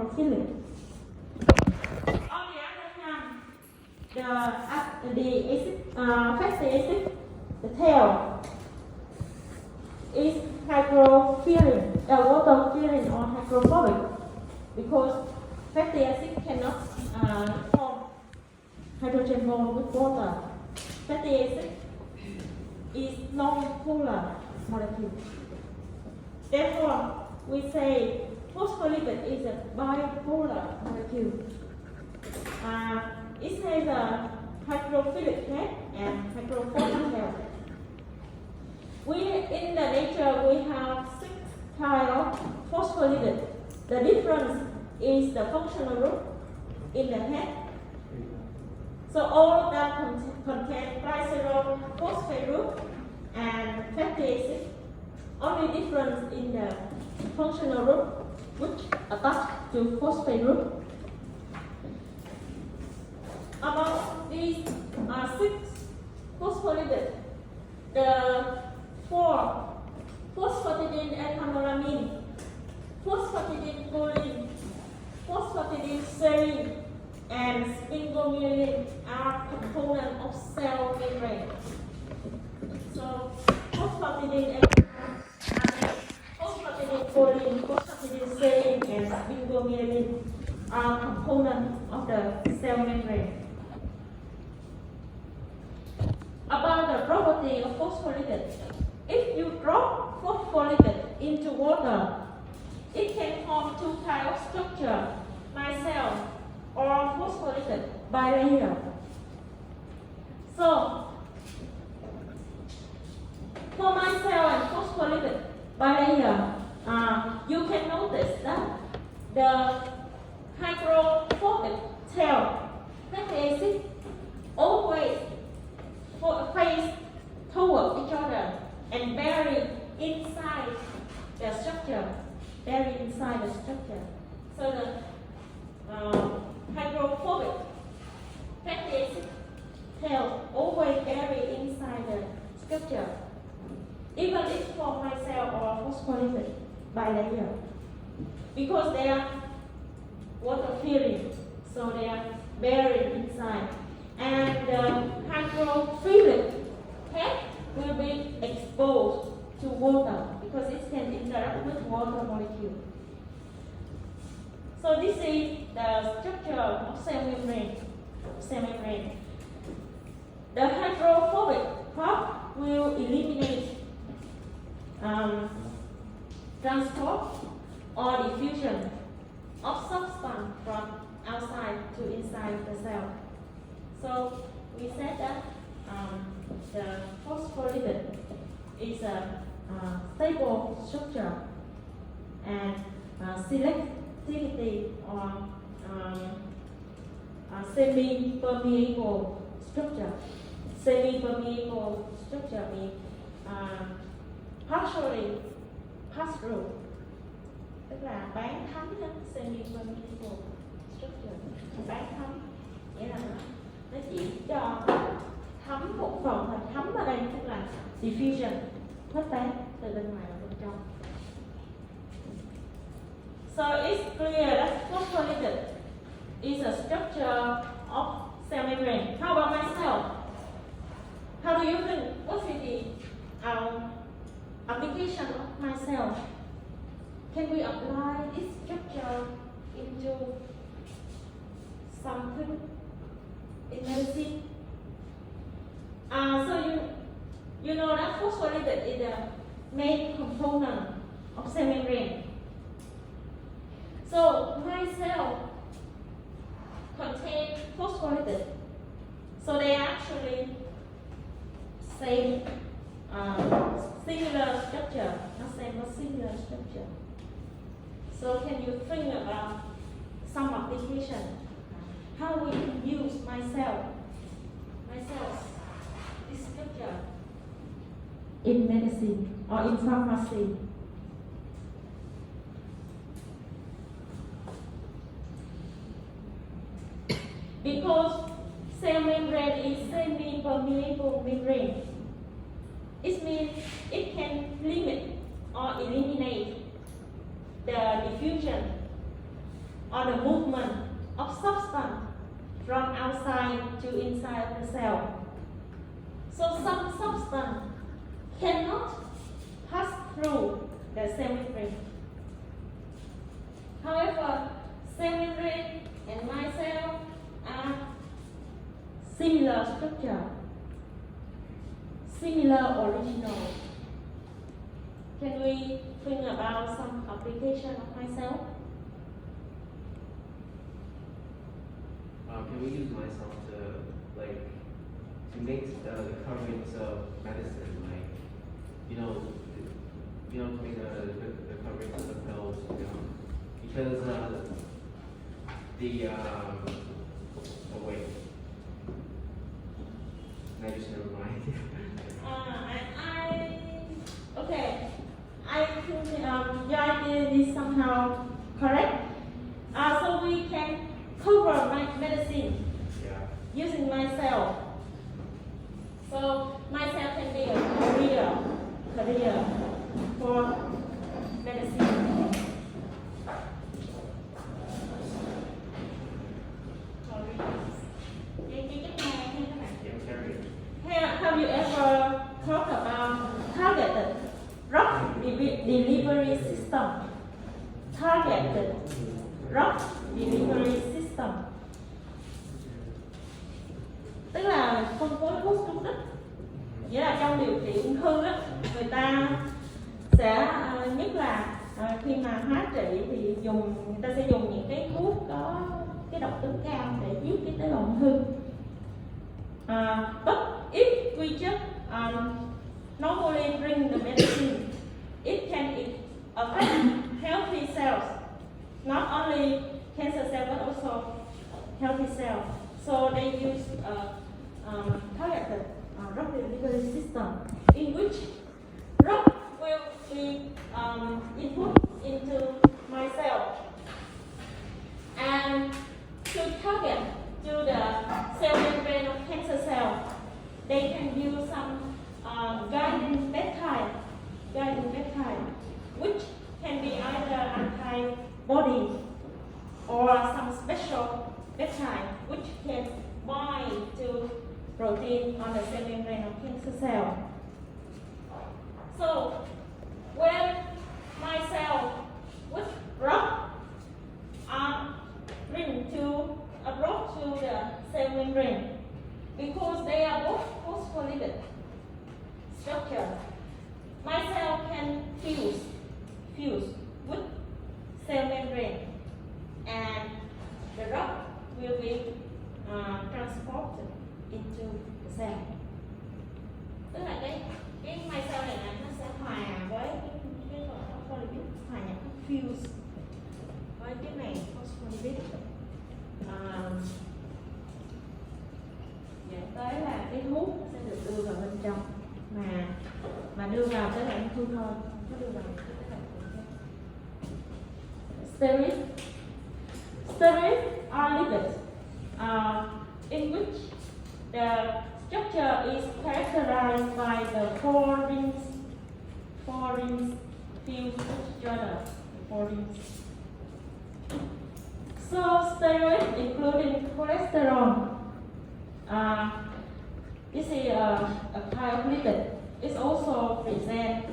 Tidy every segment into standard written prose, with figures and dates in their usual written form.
hydrophilic. On the other hand, the fatty acid, the tail, is hydrophilic, water-filling or hydrophobic, because fatty acid cannot form hydrogen bond with water. Fatty acid is non-polar molecule. Therefore, we say phospholipid is a bipolar molecule. It has a hydrophilic head and hydrophobic tail. In the nature, we have 6 types of phospholipid. The difference is the functional group in the head. So all of them contain glycerol phosphate group and fatty acid. Only difference in the functional group which attach to phosphate group. Among these 6 phospholipids, the 4 phosphatidine ethanolamine, phosphatidine choline, phosphatidine serine, and sphingomyelin are components of cell membrane. So phosphatidine choline, phosphatidine serine, and sphingomyelin are components of the cell membrane. About the property of phospholipid, if you drop phospholipid into water, it can form 2 types of structure, micelle or phospholipid bilayer. So, for micelle and phospholipid bilayer, you can notice that the hydrophobic tail fatty acid always face toward each other and bury inside the structure. So the hydrophobic fatty acid tail always bury inside the structure, even if for micelle or phospholipid bilayer, because they are water-filling, so they are buried inside. And the hydrophilic head will be exposed to water because it can interact with water molecule. So this is the structure of cell membrane. The hydrophobic part will eliminate transport or diffusion of substance from outside to inside the cell. So we said that the phospholipid is a stable structure and selectivity or semi-permeable structure. Semi-permeable structure means partially pass-through, tức là bán thấm đó, semi-permeable structure, bán thấm nghĩa là nó chỉ cho thấm một phần thôi. Thấm ở đây tức là diffusion, khuếch tán từ bên ngoài vào bên trong. So it's clear that phospholipid is a structure of cell membrane. How about myself? How do you think? What is the application of my cell? Can we apply this structure into something in medicine? So you know that phospholipid is the main component of cell membrane. So my cell contain phospholipid. So they are actually same similar structure, not same but similar structure. So can you think about some application? How we can use my cells, this structure in medicine or in pharmacy? Because cell membrane is semi-permeable membrane, it means it can limit or eliminate the diffusion on the movement of substance from outside to inside of the cell. So some substance cannot pass through the cell membrane. However, cell membrane and micelle are similar structure, similar original. Can we think about some application of micelle? Can we use myself to make the coverings of medicine, like to make the coverings of the pills, because oh wait, I just never mind. Okay, I think your idea is somehow correct. So we can cover medicine using micelle. So micelle can be a career for medicine. Have you ever thought about targeted drug delivery system? Targeted drug delivery system, tức là phân phối thuốc trúng đích. Nghĩa là trong điều trị ung thư á, người ta sẽ nhất là khi mà hóa trị thì người ta sẽ dùng những cái thuốc có cái độc tính cao để giết cái tế bào ung thư. But if we just normally drink the medicine, it can affect healthy cells, not only cancer cells but also healthy cells. So they use targeted drug delivery system in which drug will be input into my cell, and to target to the cell membrane of cancer cell, they can use some guiding peptide, which can be either antibody or some special peptide which can bind to protein on the cell membrane of cancer cell. So when my cell with drug are brought to the cell membrane, because they are both phospholipid structure, my cell can fuse with cell membrane, and the drug will be transported into the cell. Tức là cái micelle này nó sẽ hòa với cái phospholipid, hòa nhập fuse với cái này phospholipid, dẫn tới là cái thuốc sẽ được đưa vào bên trong, mà đưa vào tới là ung thư thôi, không có đưa vào cái tế bào khác. Steroids are lipids in which the structure is characterized by the four rings fused together. Four rings. So steroids, including cholesterol, this is a kind of lipid. It's also present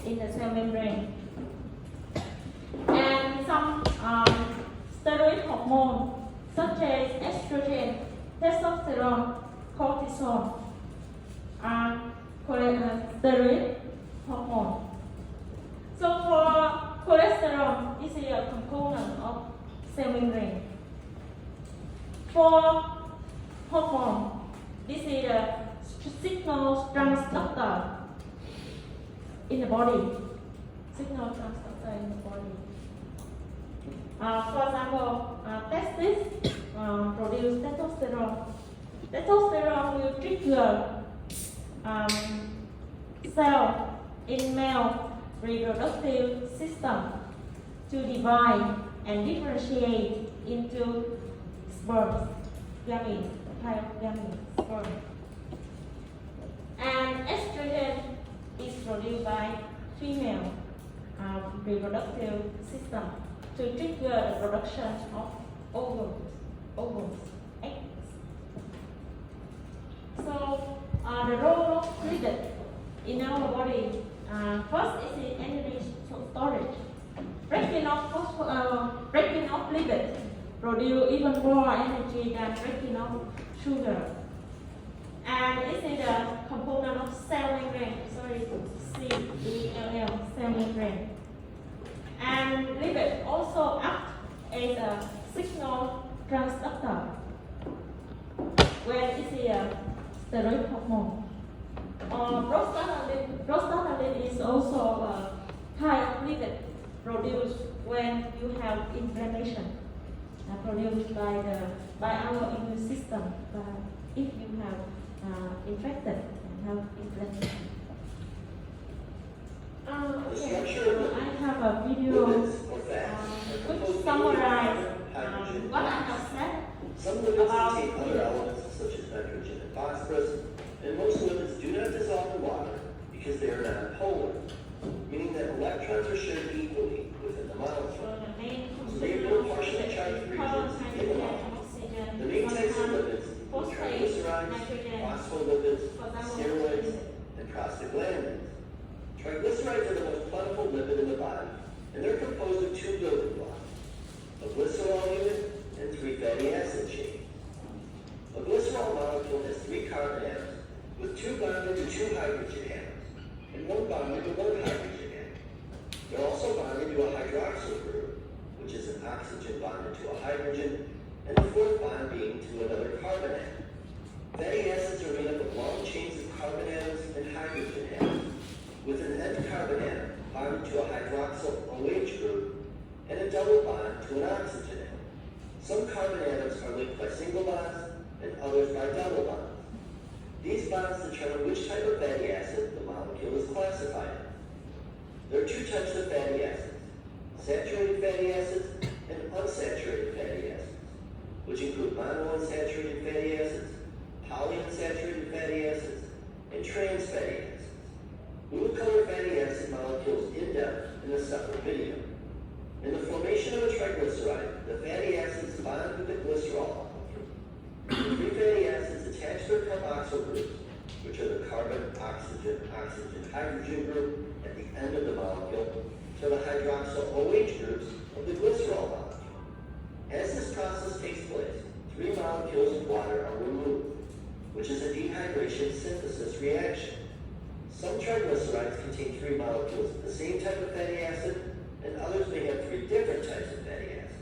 in the cell membrane, and some steroid hormones such as estrogen, testosterone, cortisol are steroid hormone. So for cholesterol, this is a component of cell membrane. For hormone, this is a signal transductor in the body. For example, testes produce testosterone. Testosterone will trigger cell in male reproductive system to divide and differentiate into sperm, gametes, sperm. And estrogen is produced by female reproductive system. to trigger the production of ovums, eggs. So the role of lipid in our body, first is the energy storage. Breaking off lipid produce even more energy than breaking off sugar. And this is the component of cell membrane. Sorry, CELL, cell membrane. And lipid also act as a signal transductor when it is a steroid hormone. Prostaglandin is also a kind of lipid produced when you have inflammation, produced by our immune system. If you have infected and have inflammation. I have a video which summarizes what I have said Some lipids about contain other elements such as nitrogen and phosphorus, and most lipids do not dissolve in water because they are non-polar, meaning that electrons are shared equally within the molecule. So they appear partially charged regions in the molecule. The main types of lipids include triglycerides, phospholipids, steroids, and prostaglandins. Triglycerides are the most plentiful lipid in the body, and they're composed of two building blocks, a glycerol unit and three fatty acid chains. A glycerol molecule has three carbon atoms, with two bonded to two hydrogen atoms, and one bonded to one hydrogen atom. They're also bonded to a hydroxyl group, which is an oxygen bonded to a hydrogen, and the fourth bond being to another carbon atom. Fatty acids are made up of long chains of carbon atoms and hydrogen atoms, with an end carbon atom bonded to a hydroxyl OH group and a double bond to an oxygen atom. Some carbon atoms are linked by single bonds and others by double bonds. These bonds determine which type of fatty acid the molecule is classified as. There are two types of fatty acids, saturated fatty acids and unsaturated fatty acids, which include monounsaturated fatty acids, polyunsaturated fatty acids, and trans fatty acids. We will cover fatty acid molecules in depth in a separate video. In the formation of a triglyceride, the fatty acids bond with the glycerol molecule. The three fatty acids attach their carboxyl groups, which are the carbon, oxygen, hydrogen group at the end of the molecule, to the hydroxyl OH groups of the glycerol molecule. As this process takes place, three molecules of water are removed, which is a dehydration synthesis reaction. Some triglycerides contain three molecules of the same type of fatty acid, and others may have three different types of fatty acids.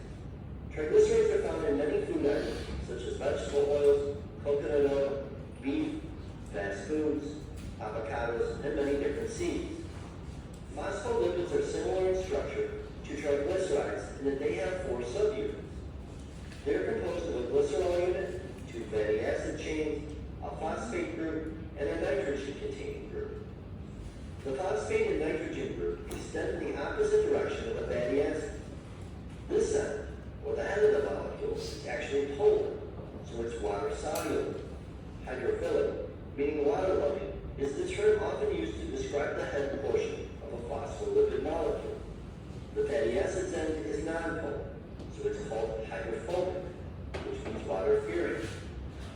Triglycerides are found in many food items, such as vegetable oils, coconut oil, beef, fast foods, avocados, and many different seeds. Phospholipids are similar in structure to triglycerides in that they have four subunits. They're composed of a glycerol unit, two fatty acid chains, a phosphate group, and a nitrogen-containing group. The phosphate and nitrogen group extend in the opposite direction of the fatty acid. This end, or the head of the molecule, is actually polar, so it's water-soluble. Hydrophilic, meaning water-loving, is the term often used to describe the head portion of a phospholipid molecule. The fatty acid's end is nonpolar, so it's called hydrophobic, which means water-fearing.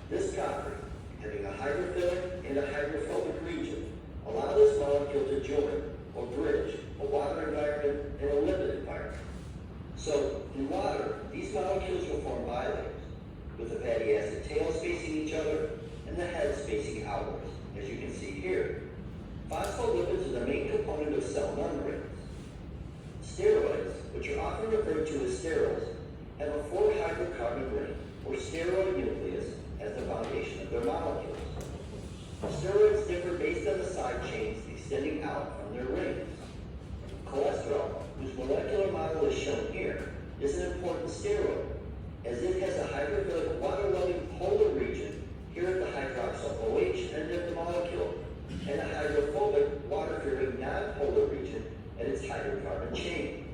This property, having a hydrophilic and a hydrophobic region, allow this molecule to join or bridge a water environment and a lipid environment. So, in water, these molecules will form bilayers, with the fatty acid tails facing each other and the heads facing outwards, as you can see here. Phospholipids are the main component of cell membranes. Steroids, which are often referred to as sterols, have a 4-hydrocarbon ring, or steroid nucleus, as the foundation of their molecules. Steroids differ based on the side chains extending out from their rings. Cholesterol, whose molecular model is shown here, is an important steroid, as it has a hydrophilic water-loving polar region here at the hydroxyl OH end of the molecule, and a hydrophobic water-fearing non-polar region at its hydrocarbon chain.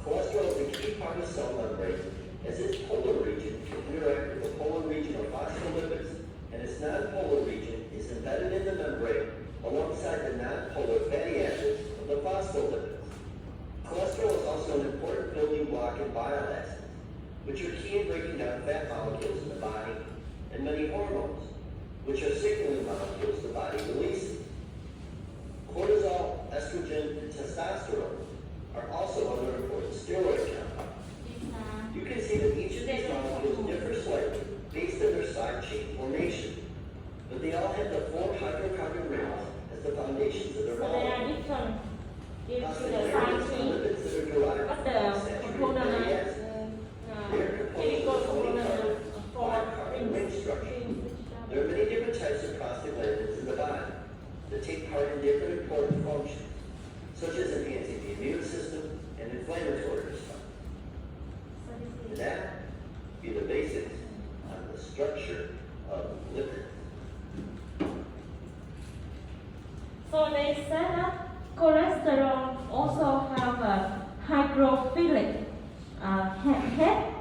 Cholesterol is a key part of cell membrane, as its polar region can interact with the polar region of phospholipids, and its non-polar region is embedded in the membrane alongside the non-polar fatty acids of the phospholipids. Cholesterol is also an important building block in bile acids, which are key in breaking down fat molecules in the body, and many hormones, which are signaling molecules the body releases. Cortisol, estrogen, and testosterone are also other important steroid compounds. You can see that each of these molecules differ slightly based on their side chain formation, but they all have the 4 hydrocarbon rings as the foundations of their So they are molecules. different due to Constant the variants side are chain, lipids that are derived but from the saturated component fatty is acids. They are composed chemical of component for carbon ring structure. There are many different types of prostaglandins in the body that take part in different important functions, such as enhancing the immune system and inflammatory response. And that be the basics on the structure of lipids. So they said that cholesterol also have a hydrophilic head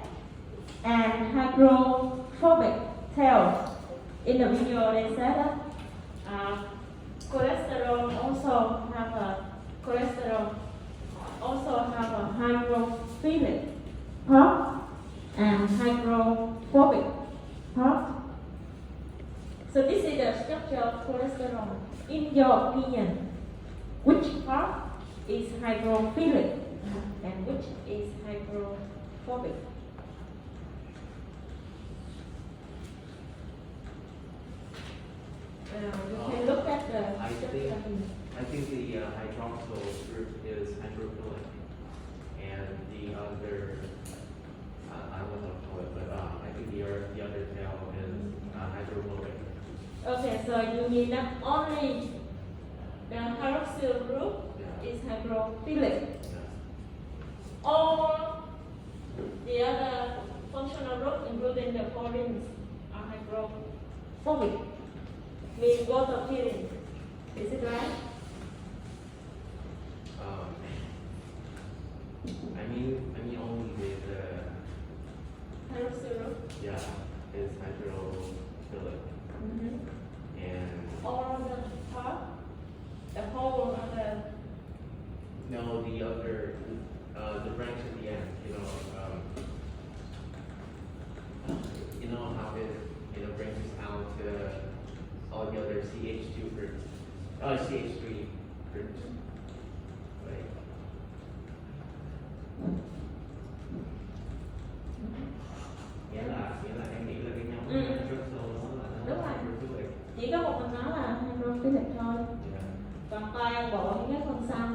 and hydrophobic tail. In the video, they said that cholesterol also have a hydrophilic part and hydrophobic part. So this is the structure of cholesterol. In your opinion, which part is hydrophilic and which is hydrophobic? You can look at the structure. I think the hydroxyl group is hydrophilic, and the other, I don't know what to call it, but I think the other tail is hydrophobic. Okay, so you mean that only the hydroxyl group Yeah. is hydrophilic. Yeah. All the other functional group, including the purines, are hydrophobic. Mean both of purines. Is it right? I mean only with Hydroxyl group. yeah, is hydrophilic, and All the part, the whole of the. no, the other, the branch at the end, you know how it branches out to all the other CH2 groups, CH3 groups, right? Nghĩa là em nghĩ là cái nhóm hydroxyl nó là Đúng rồi. hydrophilic. Chỉ có một mình nó là hydrophilic thôi. Yeah. Còn toàn bộ những cái phần sau